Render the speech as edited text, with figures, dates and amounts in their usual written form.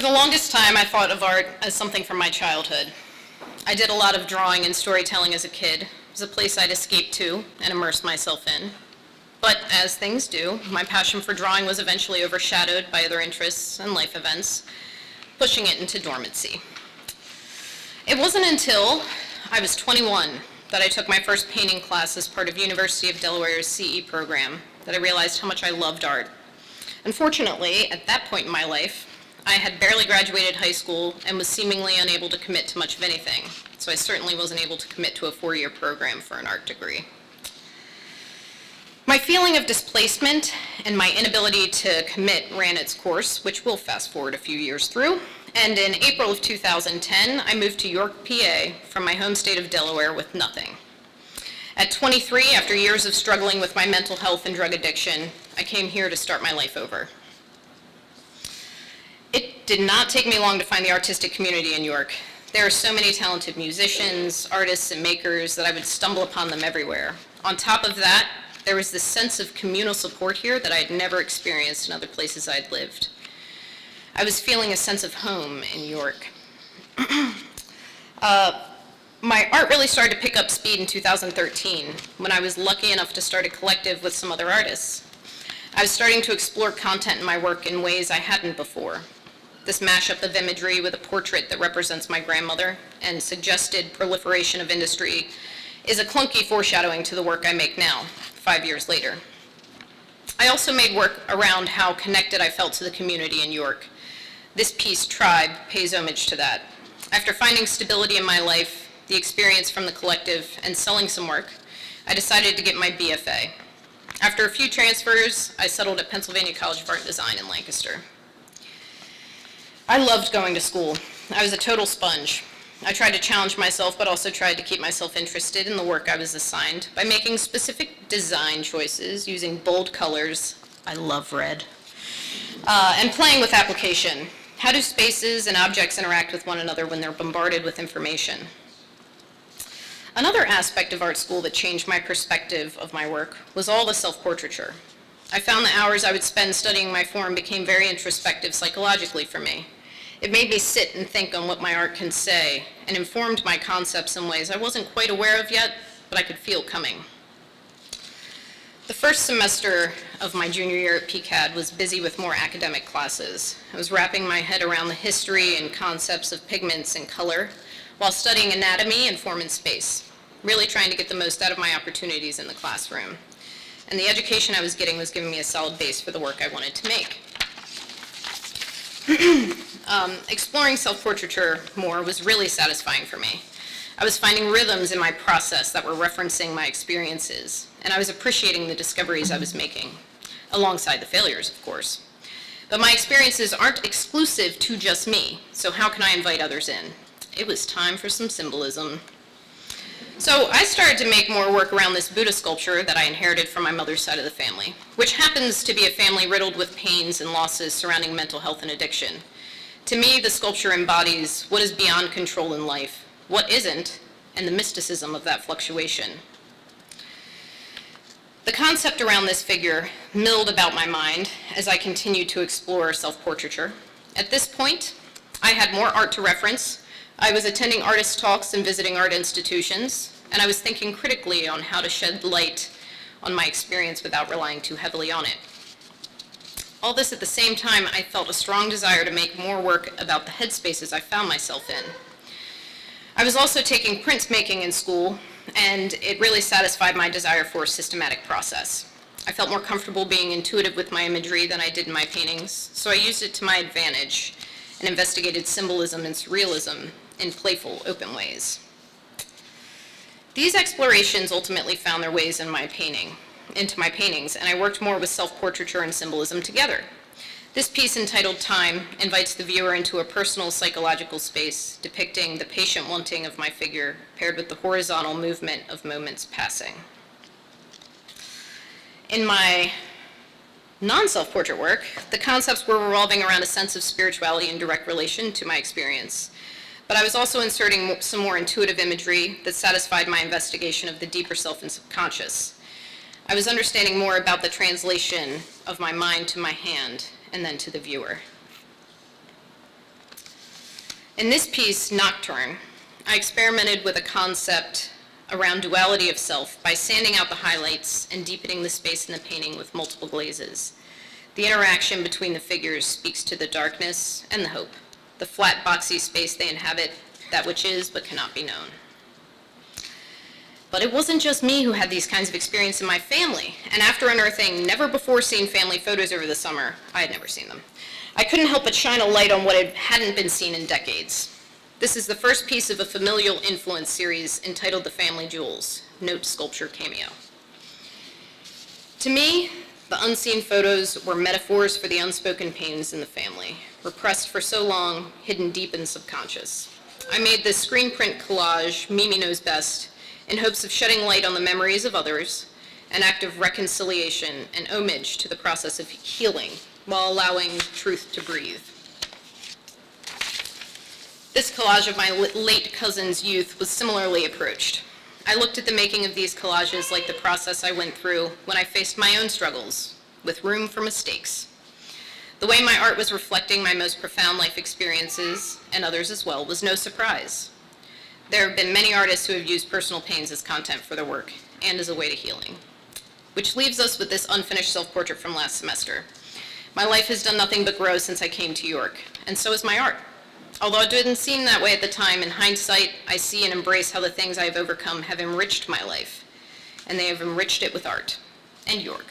For the longest time, I thought of art as something from my childhood. I did a lot of drawing and storytelling as a kid. It was a place I'd escape to and immerse myself in. But as things do, my passion for drawing was eventually overshadowed by other interests and life events, pushing it into dormancy. It wasn't until I was 21 that I took my first painting class as part of University of Delaware's CE program that I realized how much I loved art. Unfortunately, at that point in my life, I had barely graduated high school and was seemingly unable to commit to much of anything, so I certainly wasn't able to commit to a 4-year program for an art degree. My feeling of displacement and my inability to commit ran its course, which we'll fast forward a few years through, and in April of 2010, I moved to York, PA, from my home state of Delaware with nothing. At 23, after years of struggling with my mental health and drug addiction, I came here to start my life over. It did not take me long to find the artistic community in York. There are so many talented musicians, artists, and makers that I would stumble upon them everywhere. On top of that, there was this sense of communal support here that I had never experienced in other places I'd lived. I was feeling a sense of home in York. My art really started to pick up speed in 2013 when I was lucky enough to start a collective with some other artists. I was starting to explore content in my work in ways I hadn't before. This mashup of imagery with a portrait that represents my grandmother and suggested proliferation of industry is a clunky foreshadowing to the work I make now, 5 years later. I also made work around how connected I felt to the community in York. This piece, Tribe, pays homage to that. After finding stability in my life, the experience from the collective, and selling some work, I decided to get my BFA. After a few transfers, I settled at Pennsylvania College of Art and Design in Lancaster. I loved going to school. I was a total sponge. I tried to challenge myself, but also tried to keep myself interested in the work I was assigned by making specific design choices, using bold colors, I love red, and playing with application. How do spaces and objects interact with one another when they're bombarded with information? Another aspect of art school that changed my perspective of my work was all the self-portraiture. I found the hours I would spend studying my form became very introspective psychologically for me. It made me sit and think on what my art can say and informed my concepts in ways I wasn't quite aware of yet, but I could feel coming. The first semester of my junior year at PCAD was busy with more academic classes. I was wrapping my head around the history and concepts of pigments and color while studying anatomy and form and space, really trying to get the most out of my opportunities in the classroom. And the education I was getting was giving me a solid base for the work I wanted to make. Exploring self-portraiture more was really satisfying for me. I was finding rhythms in my process that were referencing my experiences, and I was appreciating the discoveries I was making, alongside the failures, of course. But my experiences aren't exclusive to just me, so how can I invite others in? It was time for some symbolism. So I started to make more work around this Buddha sculpture that I inherited from my mother's side of the family, which happens to be a family riddled with pains and losses surrounding mental health and addiction. To me, the sculpture embodies what is beyond control in life, what isn't, and the mysticism of that fluctuation. The concept around this figure milled about my mind as I continued to explore self-portraiture. At this point, I had more art to reference. I was attending artist talks and visiting art institutions, and I was thinking critically on how to shed light on my experience without relying too heavily on it. All this at the same time, I felt a strong desire to make more work about the headspaces I found myself in. I was also taking printmaking in school, and it really satisfied my desire for a systematic process. I felt more comfortable being intuitive with my imagery than I did in my paintings, so I used it to my advantage and investigated symbolism and surrealism in playful, open ways. These explorations ultimately found their ways into my paintings, and I worked more with self-portraiture and symbolism together. This piece, entitled Time, invites the viewer into a personal psychological space depicting the patient wanting of my figure paired with the horizontal movement of moments passing. In my non-self-portrait work, the concepts were revolving around a sense of spirituality in direct relation to my experience. But I was also inserting some more intuitive imagery that satisfied my investigation of the deeper self and subconscious. I was understanding more about the translation of my mind to my hand and then to the viewer. In this piece, Nocturne, I experimented with a concept around duality of self by sanding out the highlights and deepening the space in the painting with multiple glazes. The interaction between the figures speaks to the darkness and the hope, the flat, boxy space they inhabit, that which is but cannot be known. But it wasn't just me who had these kinds of experiences in my family, and after unearthing never-before-seen family photos over the summer, I had never seen them, I couldn't help but shine a light on what hadn't been seen in decades. This is the first piece of a familial influence series entitled The Family Jewels, Note Sculpture Cameo. To me, the unseen photos were metaphors for the unspoken pains in the family, repressed for so long, hidden deep in subconscious. I made this screen print collage, Mimi Knows Best, in hopes of shedding light on the memories of others, an act of reconciliation and homage to the process of healing, while allowing truth to breathe. This collage of my late cousin's youth was similarly approached. I looked at the making of these collages like the process I went through when I faced my own struggles, with room for mistakes. The way my art was reflecting my most profound life experiences, and others as well, was no surprise. There have been many artists who have used personal pains as content for their work, and as a way to healing. Which leaves us with this unfinished self-portrait from last semester. My life has done nothing but grow since I came to York, and so has my art. Although it didn't seem that way at the time, in hindsight, I see and embrace how the things I have overcome have enriched my life, and they have enriched it with art, and York.